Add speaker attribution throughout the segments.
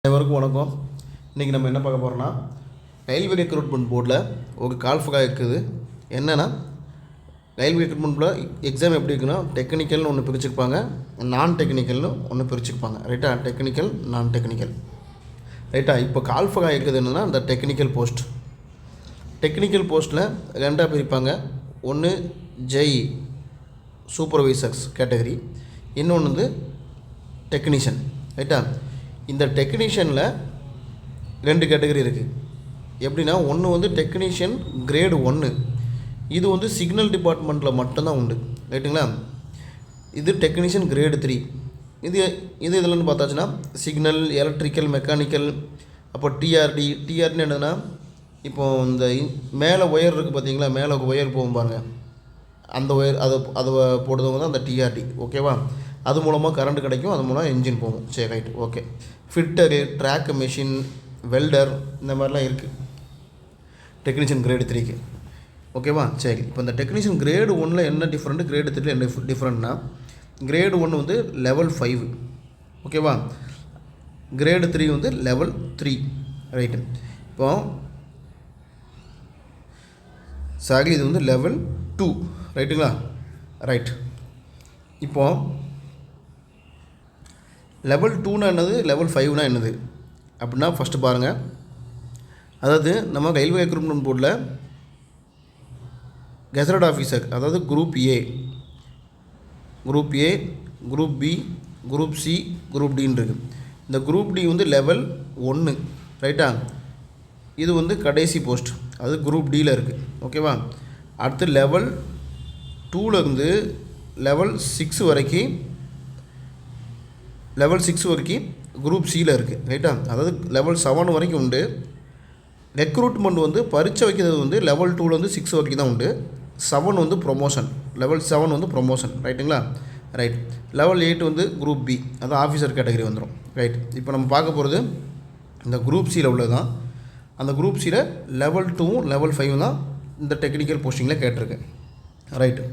Speaker 1: அனைவருக்கும் வணக்கம். இன்றைக்கி நம்ம என்ன பார்க்க போகிறோம்னா, ரயில்வே ரெக்ரூட்மெண்ட் போர்டில் ஒரு கால்ஃபகா இருக்குது. என்னென்னா, ரயில்வே ரெக்ரூட்மெண்ட் போர்டில் எக்ஸாம் எப்படி இருக்குன்னா, டெக்னிக்கல்னு ஒன்று பிரிச்சுருப்பாங்க, நான் டெக்னிக்கல்னு ஒன்று பிரிச்சுருப்பாங்க. ரைட்டா? டெக்னிக்கல், நான் டெக்னிக்கல். ரைட்டா? இப்போ கால்ஃபகா இருக்குது என்னென்னா, இந்த டெக்னிக்கல் போஸ்ட். டெக்னிக்கல் போஸ்ட்டில் ரெண்டாக பிரிப்பாங்க. ஒன்று ஜெய் சூப்பர்வைசர்ஸ் கேட்டகரி, இன்னொன்று வந்து டெக்னீஷியன். ரைட்டா? இந்த டெக்னீஷியனில் 2 கேட்டகரி இருக்குது. எப்படின்னா, ஒன்று வந்து டெக்னீஷியன் கிரேடு 1, இது வந்து சிக்னல் டிபார்ட்மெண்ட்டில் மட்டும்தான் உண்டு. ரைட்டுங்களா? இது டெக்னீஷியன் கிரேடு 3. இது இதில்னு பார்த்தாச்சுன்னா சிக்னல், எலக்ட்ரிக்கல், மெக்கானிக்கல், அப்போ டிஆர்டின்னு என்னென்னா, இப்போது இந்த மேலே ஒயர் இருக்குது பார்த்தீங்களா, மேலே ஒயர் போகும் பாருங்கள், அந்த ஒயர் அதை போடுறவங்க தான் அந்த டிஆர்டி. ஓகேவா? அது மூலமாக கரண்ட் கிடைக்கும், அது மூலம் என்ஜின் போகும். சரி, right, okay. Fitter, track machine, welder, இந்த மாதிரிலாம் இருக்குது டெக்னீஷியன் கிரேடு 3க்கு. ஓகேவா? சரி, இப்போ இந்த டெக்னீஷியன் கிரேடு 1ல் என்ன டிஃப்ரெண்ட்டு, கிரேடு 3ல் என்ன டிஃப்ரெண்ட்னா, கிரேடு 1 வந்து லெவல் 5. ஓகேவா? கிரேடு 3 வந்து லெவல் 3. ரைட்டு. இப்போ சாரி, இது வந்து லெவல் 2. ரைட்டுங்களா? ரைட். இப்போது லெவல் 2னா என்னது, லெவல் 5னா என்னது அப்படின்னா, ஃபஸ்ட்டு பாருங்கள். அதாவது நம்ம ரயில்வே ரெக்ரூட்மெண்ட் போர்டில் கெசட் ஆஃபீஸர், அதாவது group A, group B, group C, group டின்னு இருக்குது. இந்த குரூப் டி வந்து லெவல் 1. ரைட்டா? இது வந்து கடைசி போஸ்ட், அது குரூப் டியில் இருக்குது. ஓகேவா? அடுத்து லெவல் 2லேருந்து லெவல் 6 வரைக்கும், குரூப் சியில் இருக்குது. ரைட்டா? அதாவது லெவல் 7 வரைக்கும் உண்டு. ரெக்ரூட்மெண்ட் வந்து பரீட்சை வைக்கிறது வந்து லெவல் 2லேருந்து 6 வரைக்கும் தான் உண்டு. 7 வந்து ப்ரொமோஷன், லெவல் 7 வந்து ப்ரொமோஷன். ரைட்டுங்களா? ரைட். லெவல் 8 வந்து குரூப் பி, அது ஆஃபீஸர் கேட்டகரி வந்துடும். ரைட். இப்போ நம்ம பார்க்க போகிறது இந்த குரூப் சியில் உள்ளது தான். அந்த குரூப் சியில் லெவல் 2வும் லெவல் 5 தான் இந்த டெக்னிக்கல் போஸ்டிங்கில் கேட்டிருக்கு. ரைட்டு.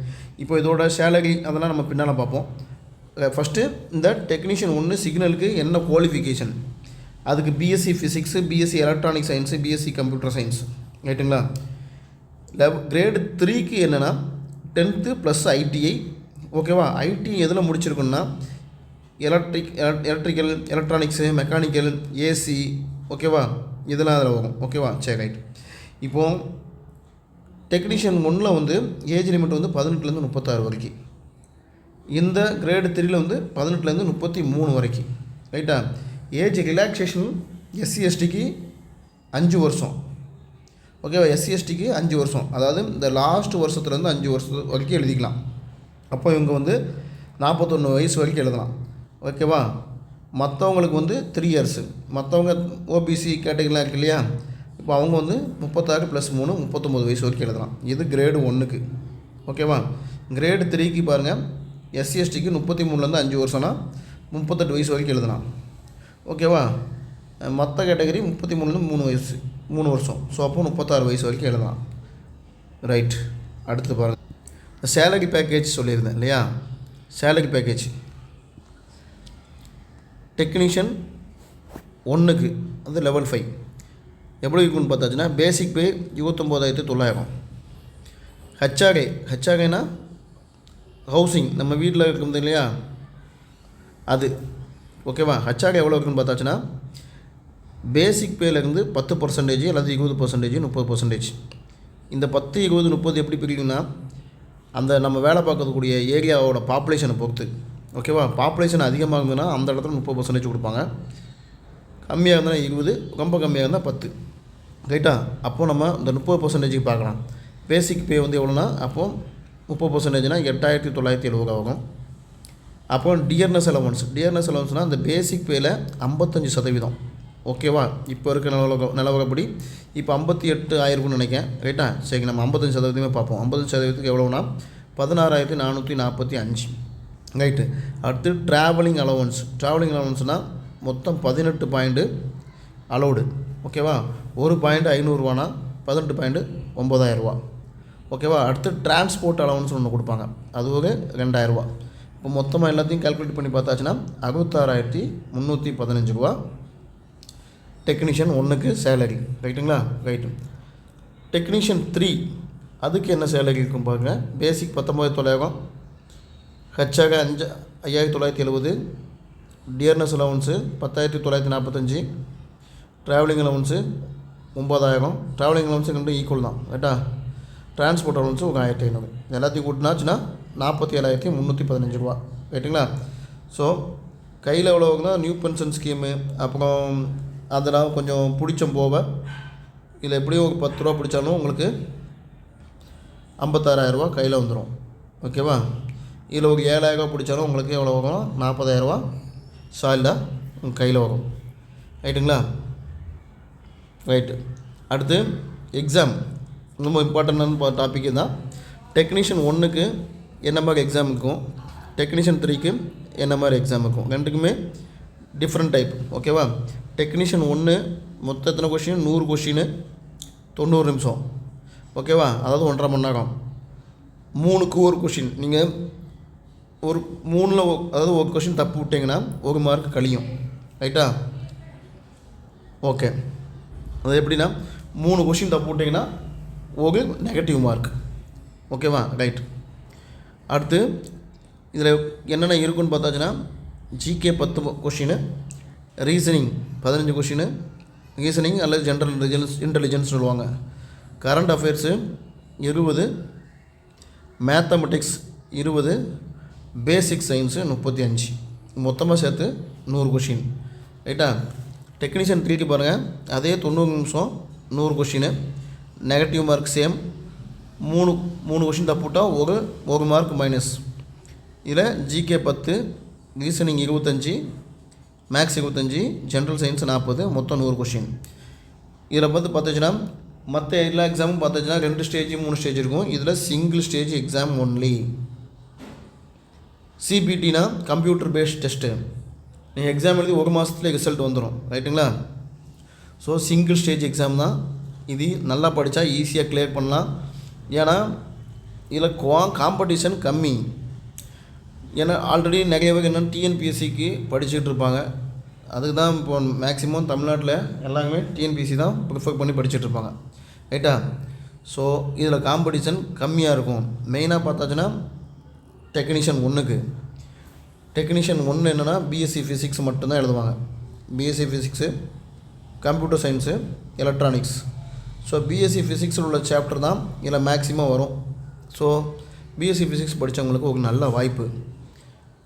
Speaker 1: இப்போ இதோட சேலரி அதெல்லாம் நம்ம பின்னால் பார்ப்போம். ஃபஸ்ட்டு இந்த டெக்னீஷியன் 1 சிக்னலுக்கு என்ன குவாலிஃபிகேஷன், அதுக்கு BSc physics, BSc electronic science, BSc computer science. ரைட்டுங்களா? கிரேடு 3க்கு என்னென்னா 10th ப்ளஸ் ஐடிஐ. ஓகேவா? ஐடி எதில் முடிச்சிருக்கோன்னா, எலக்ட்ரிக்கல், எலக்ட்ரானிக்ஸு, மெக்கானிக்கல், ஏசி. ஓகேவா? இதெல்லாம் அதில் வரும். ஓகேவா? சரி, ரைட். இப்போது டெக்னீஷியன் 1ல் வந்து ஏஜ் லிமிட் வந்து 18லேருந்து 36 வரைக்கும். இந்த கிரேடு 3ல் வந்து 18லேருந்து 33 வரைக்கும். ரைட்டா? ஏஜ் ரிலாக்ஸேஷன் எஸ்சி எஸ்டிக்கு 5 வருஷம். ஓகேவா? எஸ்சி எஸ்டிக்கு 5 வருஷம், அதாவது இந்த லாஸ்ட் வருஷத்துலேருந்து 5 வருஷம் வரைக்கும் எழுதிக்கலாம். அப்போ இவங்க வந்து 41 வயசு வரைக்கும் எழுதலாம். ஓகேவா? மற்றவங்களுக்கு வந்து 3 இயர்ஸு. மற்றவங்க ஓபிசி கேட்டகரிலாம் இருக்கு இல்லையா, இப்போ அவங்க வந்து 36 + 3 39 வயசு வரைக்கும் எழுதலாம். இது கிரேடு 1க்கு. ஓகேவா? கிரேடு 3க்கு பாருங்கள், எஸ்சி எஸ்டிக்கு 33லேருந்து 5 வருஷம்னா 38 வயசு வரைக்கும் எழுதலாம். ஓகேவா? மற்ற கேட்டகரி 33லேருந்து 3 வருஷம். ஸோ அப்போ 36 வயசு வரைக்கும் எழுதலாம். ரைட். அடுத்து பாருங்கள், சேலரி பேக்கேஜ் சொல்லியிருந்தேன் இல்லையா. சேலரி பேக்கேஜ் டெக்னீஷியன் 1க்கு அது லெவல் 5 எப்படி இருக்குன்னு பார்த்தாச்சுன்னா, பேசிக் பே 29,900. ஹெச்ஆர்ஏனா ஹவுசிங், நம்ம வீட்டில் இருக்குது இல்லையா, அது. ஓகேவா? ஹெச்ஆர்ஏ எவ்வளோ இருக்குன்னு பார்த்தாச்சுன்னா, பேசிக் பேலேருந்து 10% அல்லது 20%, 30%. இந்த 10, 20, 30 எப்படி பிரிக்குன்னா, அந்த நம்ம வேலை பார்க்கக்கூடிய ஏரியாவோட பாப்புலேஷனை பொறுத்து. ஓகேவா? பாப்புலேஷன் அதிகமாக இருந்ததுன்னா அந்த இடத்துல 30% கொடுப்பாங்க, கம்மியாக இருந்தால் 20, ரொம்ப கம்மியாக இருந்தால் 10. ரைட்டா? அப்போது நம்ம இந்த 30% பார்க்கலாம். பேசிக் பே வந்து எவ்வளோனா, அப்போது 30%னா 8,970 ஆகும். அப்போ டியர்னஸ் அலவன்ஸ்னால் அந்த பேசிக் பேயில் 55%. ஓகேவா? இப்போ இருக்க நிலவரப்படி இப்போ 58 ஆயிருக்குன்னு நினைக்கிறேன். ரைட்டா? சரி, நம்ம 55% பார்ப்போம். 55% எவ்வளோனா 16,445. ரைட்டு. அடுத்து ட்ராவலிங் அலவன்ஸ்னால் மொத்தம் 18 பாயிண்ட்டு அலௌடு. ஓகேவா? ஒரு பாயிண்ட் 500 ரூபானா 18.9000 ரூபா. ஓகேவா? அடுத்து டிரான்ஸ்போர்ட் அலவன்ஸ் ஒன்று கொடுப்பாங்க, அது ஒரு 2000 ரூபா. இப்போ மொத்தமாக எல்லாத்தையும் கால்குலேட் பண்ணி பார்த்தாச்சுன்னா 66,315 ரூபா டெக்னீஷியன் 1க்கு சேலரி. ரைட்டுங்களா? ரைட்டு. டெக்னீஷியன் 3 அதுக்கு என்ன சேலரி இருக்கும் பாருங்க. பேசிக் 19,900, ஹச்சாக 5,970, dearness allowance 10,945, travelling allowance 9,000. Travelling allowance ரெண்டும் ஈக்குவல் தான். ரைட்டா? டிரான்ஸ்போர்ட் அலவன்ஸு ஒரு 1,500. எல்லாத்தையும் கூட்டினாச்சுன்னா 47,315 ரூபா. ரைட்டுங்களா? ஸோ கையில் எவ்வளோனா நியூ பென்ஷன் ஸ்கீமு, அப்புறம் அதெல்லாம் கொஞ்சம் பிடிச்சம் போக இதில் எப்படியும் ஒரு 10 ரூபா பிடிச்சாலும் உங்களுக்கு 56,000 ரூபா கையில் வந்துடும். ஓகேவா? இதில் ஒரு 7,000 ரூபா பிடிச்சாலும் உங்களுக்கு எவ்வளோ வரும்? 40,000 ரூபா சாலிடாக உங்கள் கையில் வரும். ரைட்டுங்களா? ரைட்டு. அடுத்து எக்ஸாம் ரொம்ப இம்பார்ட்டண்டான டாபிக் தான். டெக்னீஷியன் 1க்கு என்ன மாதிரி எக்ஸாம் இருக்கும், டெக்னீஷியன் 3க்கு என்ன மாதிரி எக்ஸாம் இருக்கும், ரெண்டுக்குமே டிஃப்ரெண்ட் டைப். ஓகேவா? டெக்னீஷியன் 1 மொத்தம் எத்தனை கொஷின்? 100 கொஷின், 90 நிமிஷம். ஓகேவா? அதாவது 1.5 மணி நேரம். 3க்கு ஒரு கொஷின். நீங்கள் ஒரு 3ல் அதாவது ஒரு கொஷின் தப்பு விட்டிங்கன்னா 1 மார்க் கழியும். ரைட்டா? ஓகே. அது எப்படின்னா 3 கொஷின் தப்பு விட்டிங்கன்னா ஒரு நெகட்டிவ் மார்க். ஓகேவா? ரைட். அடுத்து இதில் என்னென்ன இருக்குன்னு பார்த்தாச்சுன்னா GK 10 question, reasoning 15 question, reasoning அல்லது ஜென்ரல் இன்டெலிஜென்ஸ் சொல்லுவாங்க. Current affairs 20, mathematics 20, basic science 35. மொத்தமாக சேர்த்து 100 கொஷின். ரைட்டா? டெக்னீஷியன் 3க்கு பாருங்கள், அதே 90 நிமிஷம் 100 question, negative mark same. 3 question தப்புவிட்டால் ஒரு மார்க் மைனஸ். இதில் GK 10, reasoning 25, maths 25, general science 40, மொத்தம் 100 கொஷின். இதில் பார்த்துச்சுன்னா மற்ற எல்லா எக்ஸாமும் பார்த்துச்சுன்னா 2 ஸ்டேஜ் 3 ஸ்டேஜ் இருக்கும். இதில் சிங்கிள் ஸ்டேஜ் எக்ஸாம் ஒன்லி. சிபிடினா கம்ப்யூட்டர் பேஸ்ட் டெஸ்ட்டு. நீங்கள் எக்ஸாம் எழுதி 1 மாதத்துல ரிசல்ட் வந்துடும். ரைட்டுங்களா? ஸோ சிங்கிள் ஸ்டேஜ் எக்ஸாம் தான் இது. நல்லா படித்தா ஈஸியாக கிளியர் பண்ணலாம். ஏன்னா இதில் காம்படிஷன் கம்மி. ஏன்னா ஆல்ரெடி நிறைய பேர் என்னென்னா டிஎன்பிஎஸ்சிக்கு படிச்சுட்டு இருப்பாங்க. அதுக்கு தான் இப்போ மேக்ஸிமம் தமிழ்நாட்டில் எல்லாருமே டிஎன்பிஎஸ்சி தான் ப்ரிஃபர் பண்ணி படிச்சுட்டு இருப்பாங்க. ரைட்டா? ஸோ இதில் காம்படிஷன் கம்மியாக இருக்கும். மெயினாக பார்த்தாச்சுன்னா டெக்னீஷியன் 1க்கு டெக்னீஷியன் 1 என்னென்னா பிஎஸ்சி ஃபிசிக்ஸ் மட்டும்தான் எழுதுவாங்க. BSc physics, computer science, electronics. So BSc ஃபிசிக்ஸில் உள்ள சாப்டர் தான் இதில் மேக்ஸிமம் வரும். ஸோ பிஎஸ்சி ஃபிசிக்ஸ் படித்தவங்களுக்கு ஒரு நல்ல வாய்ப்பு.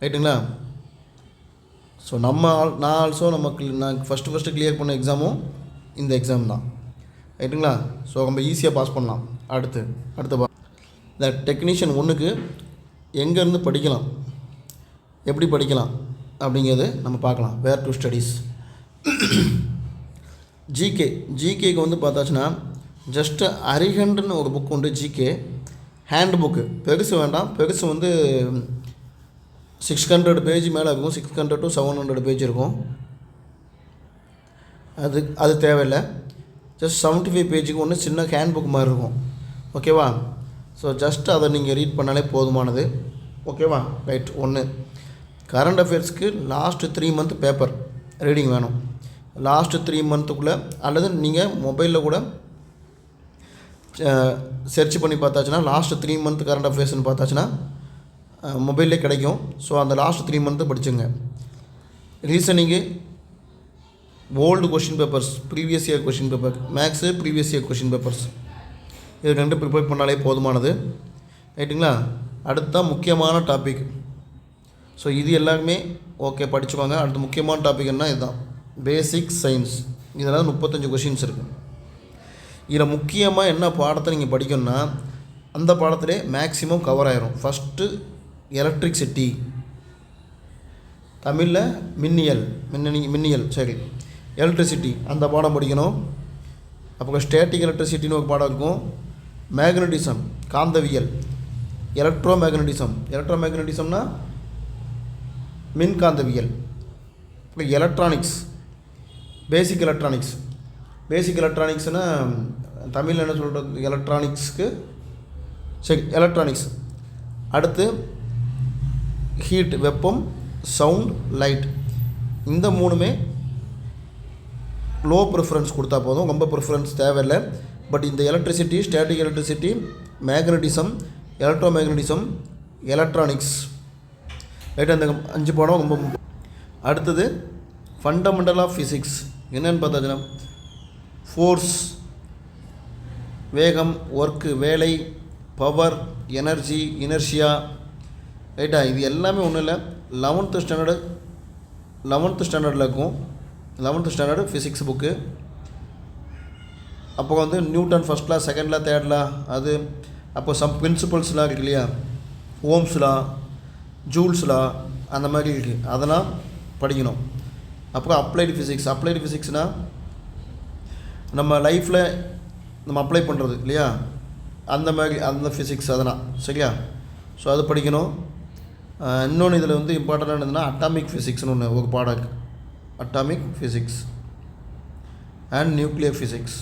Speaker 1: ரைட்டுங்களா? ஸோ நான் ஆல்சோ நான் ஃபஸ்ட்டு கிளியர் பண்ண எக்ஸாமும் இந்த எக்ஸாம் தான். ரைட்டுங்களா? ஸோ ரொம்ப ஈஸியாக பாஸ் பண்ணலாம். அடுத்து இந்த டெக்னீஷியன் 1க்கு எங்கேருந்து படிக்கலாம், எப்படி படிக்கலாம் அப்படிங்கிறது நம்ம பார்க்கலாம். வேர் டு ஸ்டடீஸ். ஜிகேக்கு பார்த்தாச்சுன்னா ஜஸ்ட்டு அரிஹண்ட்னு ஒரு புக் உண்டு. ஜிகே ஹேண்ட் புக்கு, பெருசு வேண்டாம். பெருசு 600 பேஜ் மேலே இருக்கும். 600 to 700 பேஜ் இருக்கும். அது தேவையில்லை. ஜஸ்ட் 75 பேஜுக்கு ஒன்று சின்ன ஹேண்ட் புக் மாதிரி இருக்கும். ஓகேவா? ஸோ ஜஸ்ட் அதை நீங்கள் ரீட் பண்ணாலே போதுமானது. ஓகேவா? ரைட். 1 கரண்ட் அஃபேர்ஸ்க்கு லாஸ்ட் 3 மந்த் பேப்பர் ரீடிங் வேணும். லாஸ்ட்டு 3 மந்த்துக்குள்ளே அல்லது நீங்கள் மொபைலில் கூட சர்ச் பண்ணி பார்த்தாச்சுன்னா லாஸ்ட்டு 3 மந்த் கரண்ட் அஃபேர்ஸ்னு பார்த்தாச்சுன்னா மொபைல்லே கிடைக்கும். ஸோ அந்த லாஸ்ட் 3 மந்த்து படிச்சுங்க. ரீசனிங்கு old question papers, previous year question paper, maths previous year question papers, இது 2 ப்ரிப்பேர் பண்ணாலே போதுமானது. ரைட்டுங்களா? அடுத்த முக்கியமான டாபிக். ஸோ இது எல்லாருமே ஓகே படிச்சுவாங்க. அடுத்து முக்கியமான டாபிக் என்ன? இதுதான் பேசிக் சயின்ஸ். இதெல்லாம் 35 கொஷின்ஸ் இருக்குது. இதில் முக்கியமாக என்ன பாடத்தை நீங்கள் படிக்கணும்னா அந்த பாடத்திலே மேக்ஸிமம் கவர் ஆயிரும். ஃபஸ்ட்டு எலக்ட்ரிசிட்டி, தமிழில் மின்னியல் சரி, எலக்ட்ரிசிட்டி அந்த பாடம் படிக்கணும். அப்புறம் ஸ்டேட்டிக் எலக்ட்ரிசிட்டின்னு ஒரு பாடம் இருக்கும். மேக்னட்டிசம், காந்தவியல், எலக்ட்ரோமேக்னட்டிசம்னா மின்காந்தவியல். அப்புறம் எலக்ட்ரானிக்ஸ், பேசிக் எலக்ட்ரானிக்ஸ்னால் தமிழில் என்ன சொல்கிறது? எலக்ட்ரானிக்ஸ்க்கு சரி எலக்ட்ரானிக்ஸ். அடுத்து ஹீட், வெப்பம், சவுண்ட், லைட். இந்த 3மே லோ ப்ரிஃபரன்ஸ் கொடுத்தா போதும், ரொம்ப ப்ரிஃபரன்ஸ் தேவையில்லை. பட் இந்த electricity, static electricity, magnetism, electromagnetism, electronics, right, அந்த 5 பாடம் ரொம்ப. அடுத்தது ஃபண்டமெண்டல் ஆஃப் ஃபிசிக்ஸ் என்னென்னு பார்த்தாச்சுன்னா ஃபோர்ஸ், வேகம், ஒர்க்கு, வேலை, பவர், எனர்ஜி, இனர்ஷியா, ரைட்டா. இது எல்லாமே ஒன்றும் இல்லை, 11th ஸ்டாண்டர்டில் இருக்கும். 11th standard physics book. அப்போ வந்து நியூட்டன் ஃபஸ்ட் லா, செகண்ட் லா, தேர்ட் லா, அது அப்போ சம் பிரின்சிபல்ஸ்லாம் இருக்கு இல்லையா, ஓம்ஸ் லா, ஜூல்ஸ் லா, அந்த மாதிரி இருக்குது, அதெல்லாம் படிக்கணும். அப்புறம் அப்ளைடு ஃபிசிக்ஸ்னால் நம்ம லைஃப்பில் நம்ம அப்ளை பண்ணுறது இல்லையா, அந்த மாதிரி அந்த ஃபிசிக்ஸ் அதெல்லாம் சரியா. ஸோ அது படிக்கணும். இன்னொன்று இதில் வந்து இம்பார்ட்டண்டாக என்னதுன்னா அட்டாமிக் ஃபிசிக்ஸ்னு ஒன்று ஒரு பாடம் இருக்குது. Atomic physics and nuclear physics.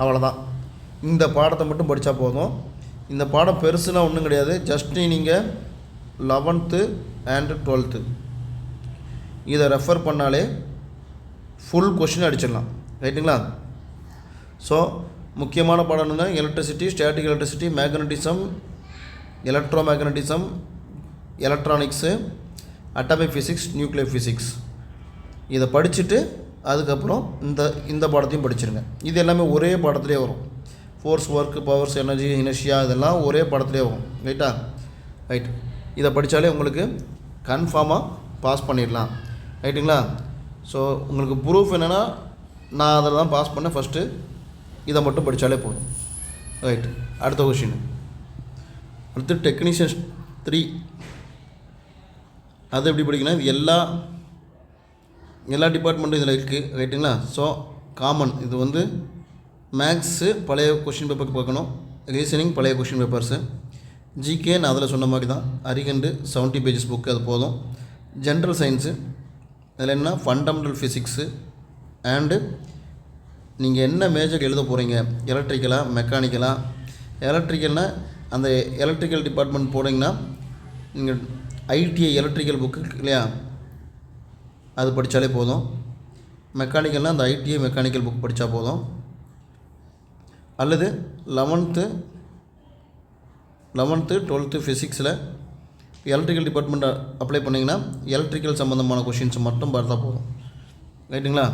Speaker 1: அவ்வளோதான். இந்த பாடத்தை மட்டும் படித்தா போதும். இந்த பாடம் பெருசுலாம் ஒன்றும் கிடையாது. ஜஸ்ட்டு நீங்கள் 11th and 12th இதை ரெஃபர் பண்ணாலே ஃபுல் கொஷின் அடிச்சிடலாம், ரைட்டுங்களா. ஸோ முக்கியமான பாடம் என்னென்னா electricity, static electricity, magnetism, electromagnetism, electronics, atomic physics, nuclear physics. இதை படிச்சுட்டு அதுக்கப்புறம் இந்த பாடத்தையும் படிச்சிருங்க. இது எல்லாமே ஒரே பாடத்துலேயே வரும். Force, work, powers, energy, inertia, இதெல்லாம் ஒரே பாடத்துலேயே வரும், ரைட்டா. ரைட், இதை படித்தாலே உங்களுக்கு கன்ஃபார்மாக பாஸ் பண்ணிடலாம், ரைட்டுங்களா. ஸோ உங்களுக்கு ப்ரூஃப் என்னென்னா நான் அதில் தான் பாஸ் பண்ணேன். ஃபஸ்ட்டு இதை மட்டும் படித்தாலே போதும், ரைட். அடுத்த கொஷின். அடுத்து டெக்னீஷியன் 3. அது எப்படி படிக்கணும், இது எல்லா டிபார்ட்மெண்ட்டும் இதில் இருக்குது, ரைட்டுங்களா. So common. இது வந்து மேக்ஸு பழைய கொஷின் பேப்பருக்கு பார்க்கணும், ரீசனிங் பழைய கொஷின் பேப்பர்ஸு, ஜிகே நான் அதில் சொன்ன மாதிரி தான், அரிகண்டு 70 pages புக்கு, அது போதும். ஜென்ரல் சயின்ஸு அதில் என்ன ஃபண்டமெண்டல் ஃபிசிக்ஸு அண்டு நீங்கள் என்ன மேஜர் எழுத போகிறீங்க, எலக்ட்ரிக்கலாக, மெக்கானிக்கலாக. எலக்ட்ரிக்கல்னால் அந்த எலக்ட்ரிக்கல் டிபார்ட்மெண்ட் போனீங்கன்னா நீங்கள் ஐடிஐ எலக்ட்ரிக்கல் புக்கு இல்லையா, அது படித்தாலே போதும். மெக்கானிக்கல்னால் அந்த ஐடிஐ மெக்கானிக்கல் புக் படித்தா போதும். அல்லது 11th 12th ஃபிசிக்ஸில் எலக்ட்ரிக்கல் டிபார்ட்மெண்ட் அப்ளை பண்ணிங்கன்னா எலக்ட்ரிக்கல் சம்மந்தமான கொஷின்ஸ் மட்டும் பார்த்தா போதும், ரைட்டுங்களா.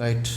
Speaker 1: ரைட்.